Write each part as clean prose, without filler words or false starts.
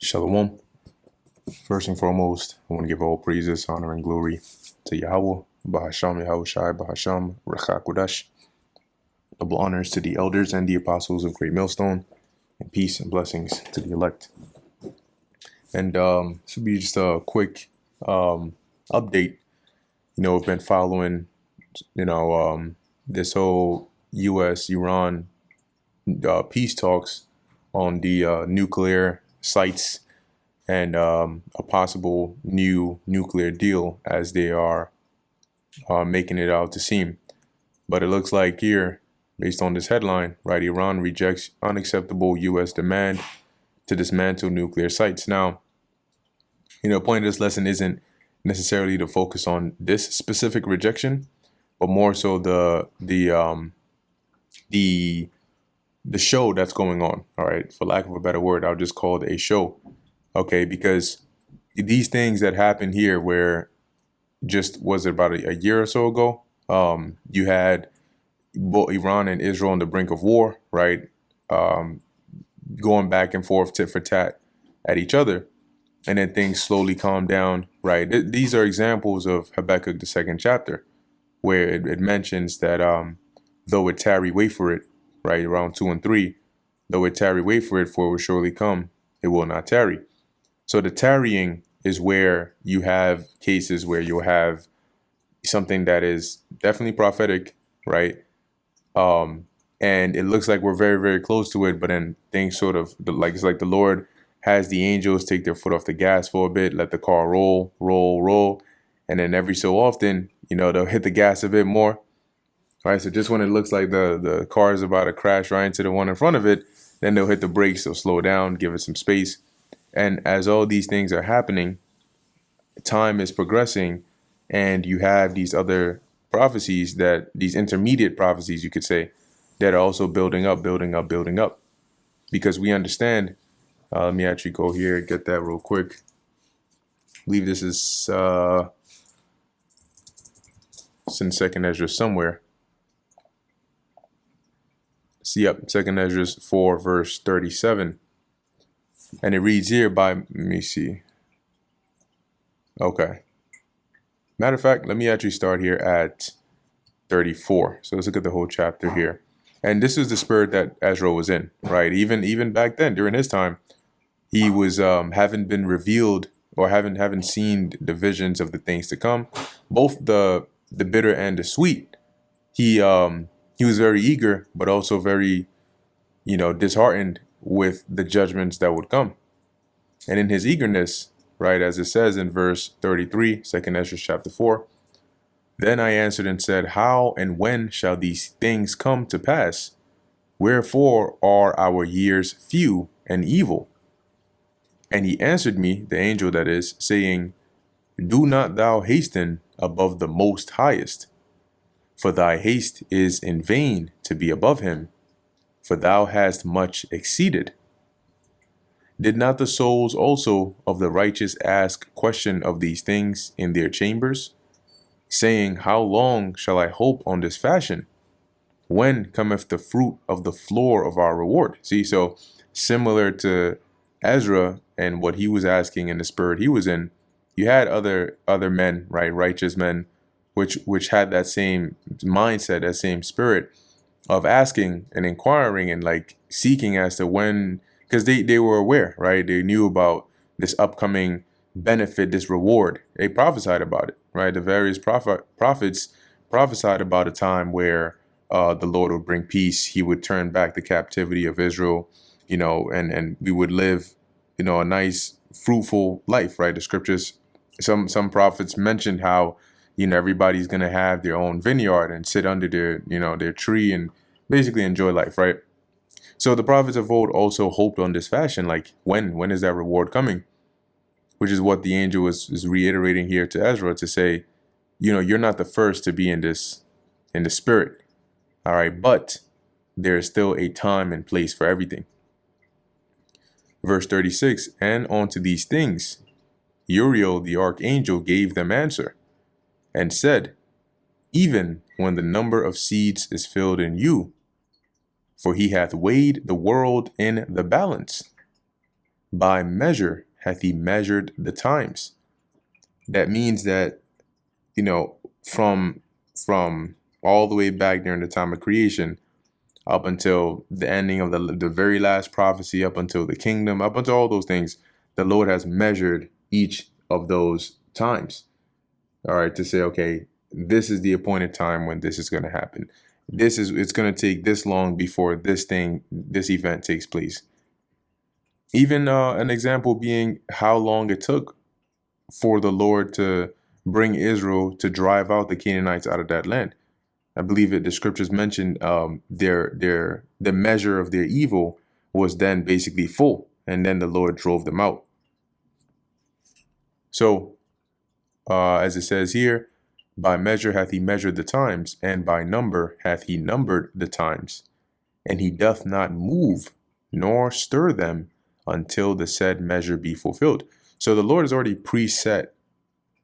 Shalom. First and foremost, I want to give all praises, honor, and glory to Yahweh, Bahasham Yahushai, Bahasham, Rechakudash. Double honors to the elders and the apostles of Great Millstone, and peace and blessings to the elect. And this will be just a quick update. We've been following, this whole U.S.-Iran peace talks on the nuclear sites and a possible new nuclear deal as they are making it out to seem. But it looks like here, based on this headline, right, Iran rejects unacceptable U.S. demand to dismantle nuclear sites. Now, the point of this lesson isn't necessarily to focus on this specific rejection, but more so the show that's going on. All right, for lack of a better word, I'll just call it a show. Okay, because these things that happen here, where just was it about a year or so ago, you had both Iran and Israel on the brink of war, right? Going back and forth tit for tat at each other, and then things slowly calm down, right? These are examples of Habakkuk, the second chapter, where it mentions that though it tarry, wait for it, right? Around 2 and 3, though it tarry, wait for it, for it will surely come, it will not tarry. So the tarrying is where you have cases where you'll have something that is definitely prophetic, right? And it looks like we're very, very close to it, but then things sort of it's like the Lord has the angels take their foot off the gas for a bit, let the car roll, and then every so often, they'll hit the gas a bit more. Right, so just when it looks like the car is about to crash right into the one in front of it, then they'll hit the brakes, they'll slow down, give it some space. And as all these things are happening, time is progressing, and you have these other prophecies, these intermediate prophecies, you could say, that are also building up. Because we understand, let me actually go here and get that real quick. I believe this is it's in 2nd Ezra somewhere. See, yep, 2nd Ezra 4, verse 37. And it reads here let me see. Okay. Matter of fact, let me actually start here at 34. So let's look at the whole chapter here. And this is the spirit that Ezra was in, right? Even back then, during his time, he was haven't been revealed or haven't seen the visions of the things to come, both the bitter and the sweet. He was very eager, but also very, disheartened with the judgments that would come. And in his eagerness, right, as it says in verse 33, 2nd Ezra chapter 4, then I answered and said, how and when shall these things come to pass? Wherefore are our years few and evil? And he answered me, the angel that is, saying, do not thou hasten above the most highest, for thy haste is in vain to be above him, for thou hast much exceeded. Did not the souls also of the righteous ask question of these things in their chambers, saying, how long shall I hope on this fashion? When cometh the fruit of the floor of our reward? See, so similar to Ezra and what he was asking in the spirit he was in, you had other men, right, righteous men, which had that same mindset, that same spirit of asking and inquiring and like seeking as to when, because they were aware, right? They knew about this upcoming benefit, this reward. They prophesied about it, right? The various prophets prophesied about a time where the Lord would bring peace. He would turn back the captivity of Israel, and we would live, a nice, fruitful life, right? The scriptures, some prophets mentioned how, everybody's going to have their own vineyard and sit under their tree and basically enjoy life, right? So the prophets of old also hoped on this fashion, like when is that reward coming? Which is what the angel is reiterating here to Ezra to say, you're not the first to be in the spirit. All right, but there is still a time and place for everything. Verse 36, and unto these things, Uriel the archangel gave them answer, and said, even when the number of seeds is filled in you, for he hath weighed the world in the balance, By measure hath he measured the times. That means that, you know, from all the way back during the time of creation up until the ending of the very last prophecy, up until the kingdom, up until all those things, the Lord has measured each of those times. All right, to say, okay, this is the appointed time when this is going to happen. It's going to take this long before this event takes place. Even an example being how long it took for the Lord to bring Israel to drive out the Canaanites out of that land. I believe it. The scriptures mentioned the measure of their evil was then basically full, and then the Lord drove them out. So, as it says here, by measure hath he measured the times, and by number hath he numbered the times, and he doth not move nor stir them until the said measure be fulfilled. So the Lord has already preset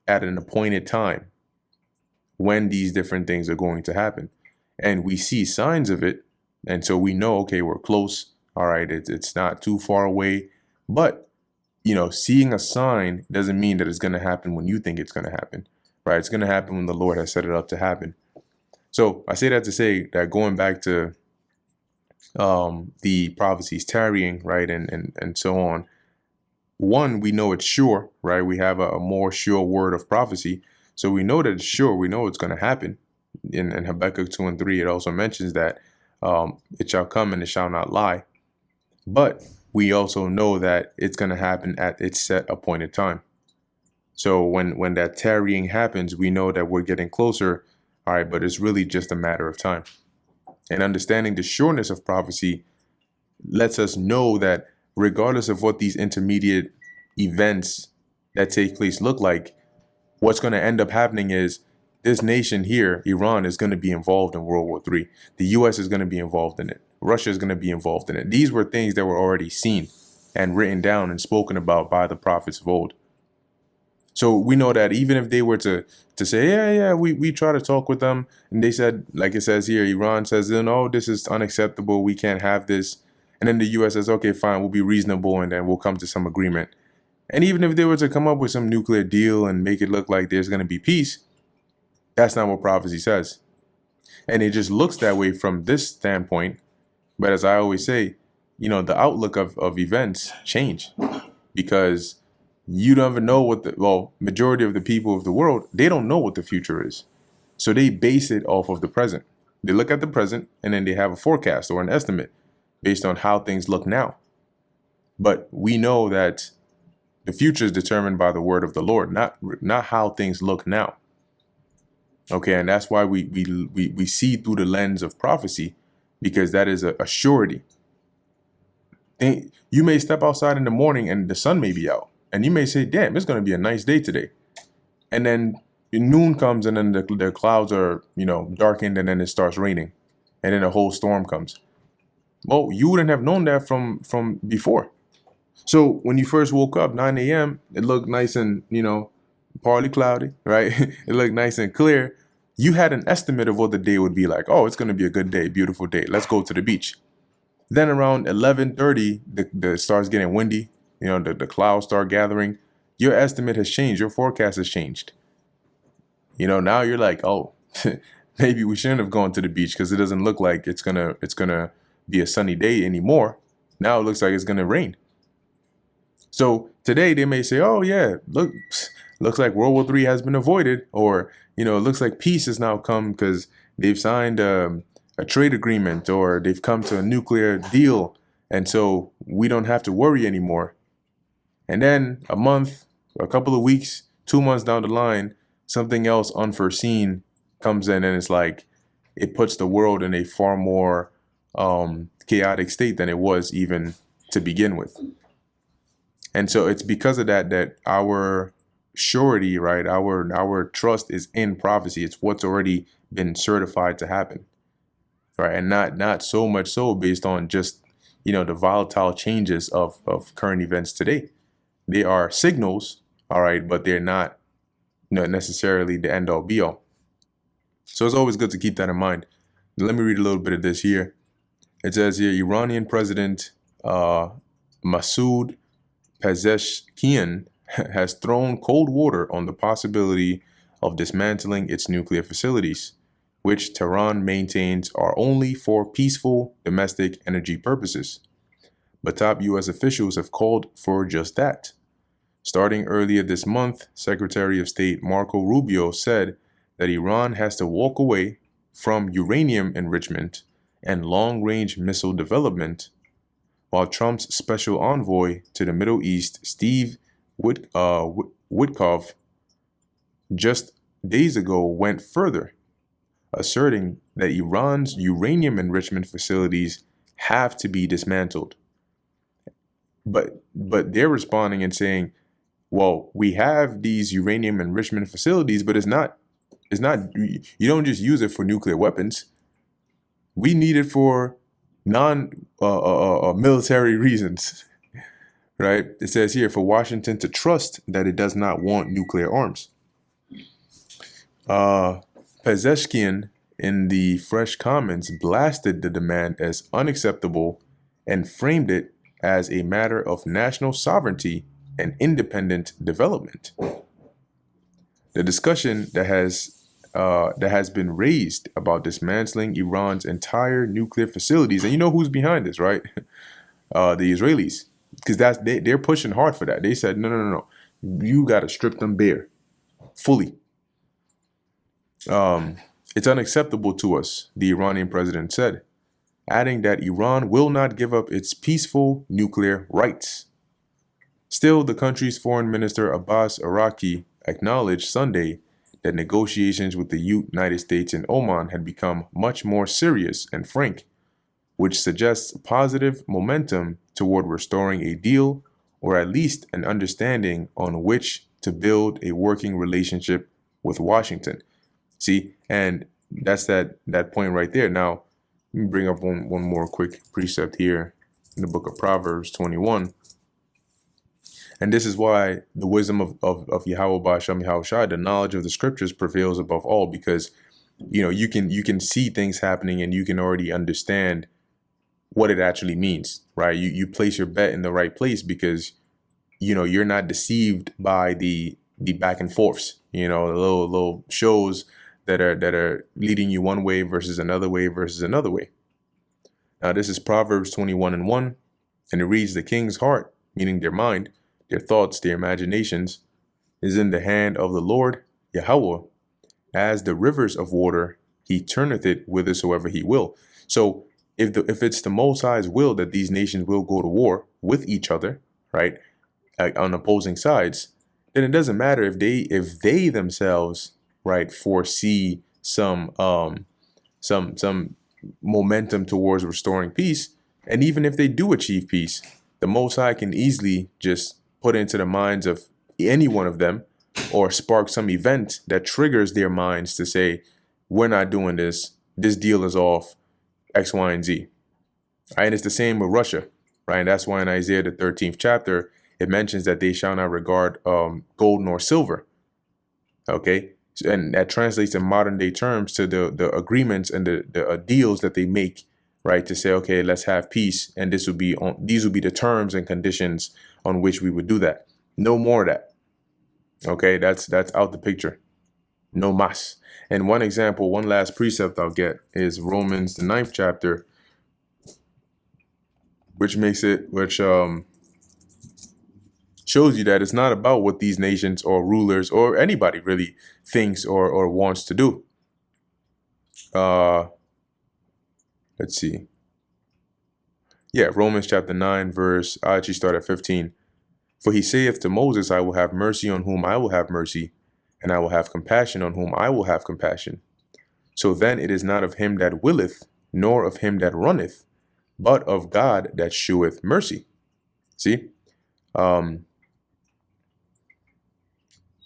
at an appointed time when these different things are going to happen. And we see signs of it. And so we know, okay, we're close. All right, it's not too far away. But, you know, seeing a sign doesn't mean that it's going to happen when you think it's going to happen, right? It's going to happen when the Lord has set it up to happen. So I say that to say that going back to the prophecies tarrying, right, and so on. One, we know it's sure, right? We have a more sure word of prophecy. So we know that it's sure. We know it's going to happen. In Habakkuk 2 and 3, it also mentions that it shall come and it shall not lie. But we also know that it's going to happen at its set appointed time. So when that tarrying happens, we know that we're getting closer. All right, but it's really just a matter of time. And understanding the sureness of prophecy lets us know that regardless of what these intermediate events that take place look like, what's going to end up happening is this nation here, Iran, is going to be involved in World War III. The U.S. is going to be involved in it. Russia is going to be involved in it. These were things that were already seen and written down and spoken about by the prophets of old. So we know that even if they were to say, yeah, we try to talk with them, and they said, like it says here, Iran says, no, this is unacceptable. We can't have this. And then the U.S. says, okay, fine, we'll be reasonable, and then we'll come to some agreement. And even if they were to come up with some nuclear deal and make it look like there's going to be peace, that's not what prophecy says. And it just looks that way from this standpoint. But as I always say, you know, the outlook of events change because you don't even know what majority of the people of the world, they don't know what the future is. So they base it off of the present. They look at the present and then they have a forecast or an estimate based on how things look now. But we know that the future is determined by the word of the Lord, not how things look now. Okay, and that's why we see through the lens of prophecy, because that is a surety. You may step outside in the morning and the sun may be out. And you may say, damn, it's going to be a nice day today. And then noon comes and then the clouds are, you know, darkened and then it starts raining. And then a whole storm comes. Well, you wouldn't have known that from before. So when you first woke up, 9 a.m., it looked nice and, you know, partly cloudy, right? It looked nice and clear. You had an estimate of what the day would be like. Oh, it's going to be a good day, beautiful day. Let's go to the beach. Then around 11:30, the starts getting windy. You know, the clouds start gathering. Your estimate has changed. Your forecast has changed. You know, now you're like, oh, maybe we shouldn't have gone to the beach because it doesn't look like it's gonna be a sunny day anymore. Now it looks like it's gonna rain. So today they may say, oh yeah, looks like World War III has been avoided, or you know, it looks like peace has now come because they've signed a trade agreement or they've come to a nuclear deal, and so we don't have to worry anymore. And then a month, a couple of weeks, 2 months down the line, something else unforeseen comes in, and it's like it puts the world in a far more chaotic state than it was even to begin with. And so it's because of that our surety, right, our trust is in prophecy. It's what's already been certified to happen, right, and not so much so based on just, you know, the volatile changes of current events today. They are signals, all right, but they're not, you know, necessarily the end all be all. So it's always good to keep that in mind. Let me read a little bit of this here. It says here, Iranian President Masoud Pezeshkian has thrown cold water on the possibility of dismantling its nuclear facilities, which Tehran maintains are only for peaceful domestic energy purposes. But top U.S. officials have called for just that. Starting earlier this month, Secretary of State Marco Rubio said that Iran has to walk away from uranium enrichment and long-range missile development, while Trump's special envoy to the Middle East, Steve Witkoff, just days ago went further, asserting that Iran's uranium enrichment facilities have to be dismantled. But they're responding and saying, well, we have these uranium enrichment facilities, but it's not you don't just use it for nuclear weapons. We need it for non-military reasons, right? It says here for Washington to trust that it does not want nuclear arms. Pezeshkian in the fresh comments blasted the demand as unacceptable and framed it as a matter of national sovereignty and independent development. The discussion that has been raised about dismantling Iran's entire nuclear facilities, and you know who's behind this, right? The Israelis, because they're pushing hard for that. They said, no, you got to strip them bare, fully. It's unacceptable to us, the Iranian president said, adding that Iran will not give up its peaceful nuclear rights. Still, the country's foreign minister Abbas Araki acknowledged Sunday that negotiations with the United States and Oman had become much more serious and frank, which suggests positive momentum toward restoring a deal or at least an understanding on which to build a working relationship with Washington. See, and that's that point right there. Now, let me bring up one more quick precept here in the book of Proverbs 21. And this is why the wisdom of Yahweh Ba'Shem Yahushai, the knowledge of the scriptures prevails above all, because you can see things happening and you can already understand what it actually means, right? You place your bet in the right place because you're not deceived by the back and forths, the little shows that are leading you one way versus another way versus another way. Now this is Proverbs 21:1, and it reads, "The king's heart," meaning their mind, their thoughts, their imaginations, is in the hand of the Lord Yahweh. As the rivers of water, he turneth it whithersoever he will. So if it's the Most High's will that these nations will go to war with each other, right, on opposing sides, then it doesn't matter if they themselves, right, foresee some momentum towards restoring peace, and even if they do achieve peace, the Most High can easily just put into the minds of any one of them or spark some event that triggers their minds to say, we're not doing this, this deal is off, X, Y, and Z. Right? And it's the same with Russia, right? And that's why in Isaiah, the 13th chapter, it mentions that they shall not regard gold nor silver. Okay? And that translates in modern day terms to the agreements and the deals that they make, right? To say, okay, let's have peace, and these will be the terms and conditions on which we would do that. No more of that. Okay, that's out the picture. No mas. And one example, one last precept I'll get is Romans, the 9th chapter, which shows you that it's not about what these nations or rulers or anybody really thinks or wants to do. Let's see. Yeah, Romans chapter 9, verse, I actually start at 15. For he saith to Moses, I will have mercy on whom I will have mercy, and I will have compassion on whom I will have compassion. So then it is not of him that willeth, nor of him that runneth, but of God that sheweth mercy. See?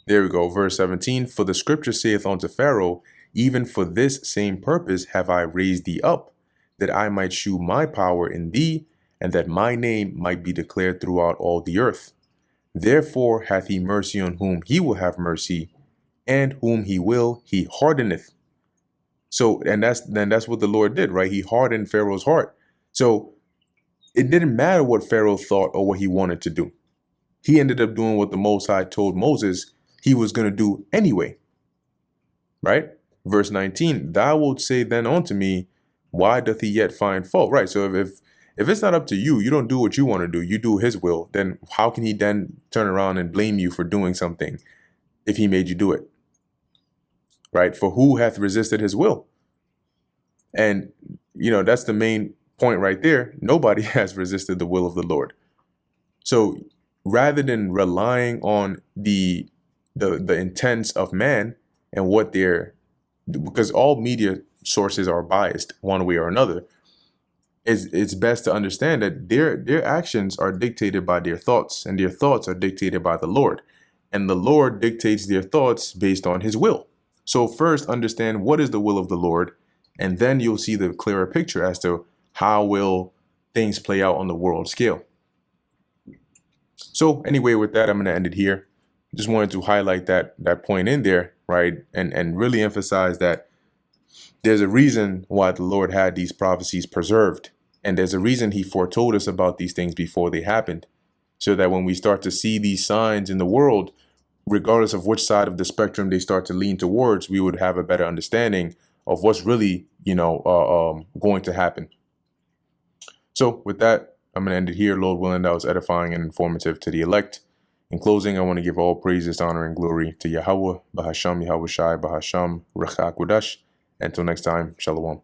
There we go, verse 17. For the scripture saith unto Pharaoh, even for this same purpose have I raised thee up, that I might shew my power in thee, and that my name might be declared throughout all the earth. Therefore hath he mercy on whom he will have mercy, and whom he will, he hardeneth. So, and that's what the Lord did, right? He hardened Pharaoh's heart. So it didn't matter what Pharaoh thought or what he wanted to do. he ended up doing what the Most High told Moses he was going to do anyway, right? Verse 19, thou wilt say then unto me, why doth he yet find fault? Right, so if it's not up to you, you don't do what you want to do, you do his will, then how can he then turn around and blame you for doing something if he made you do it? Right? For who hath resisted his will? And, that's the main point right there. Nobody has resisted the will of the Lord. So rather than relying on the intents of man and what because all media sources are biased one way or another, it's best to understand that their actions are dictated by their thoughts, and their thoughts are dictated by the Lord. And the Lord dictates their thoughts based on his will. So first understand what is the will of the Lord, and then you'll see the clearer picture as to how will things play out on the world scale. So anyway, with that, I'm going to end it here. Just wanted to highlight that point in there, right? And really emphasize that there's a reason why the Lord had these prophecies preserved. And there's a reason he foretold us about these things before they happened. So that when we start to see these signs in the world, regardless of which side of the spectrum they start to lean towards, we would have a better understanding of what's really, going to happen. So with that, I'm going to end it here. Lord willing, that was edifying and informative to the elect. In closing, I want to give all praises, honor, and glory to Yahweh, Bahasham, Yahweh Shai, Bahasham, Rechak Wadash. Until next time, Shalom.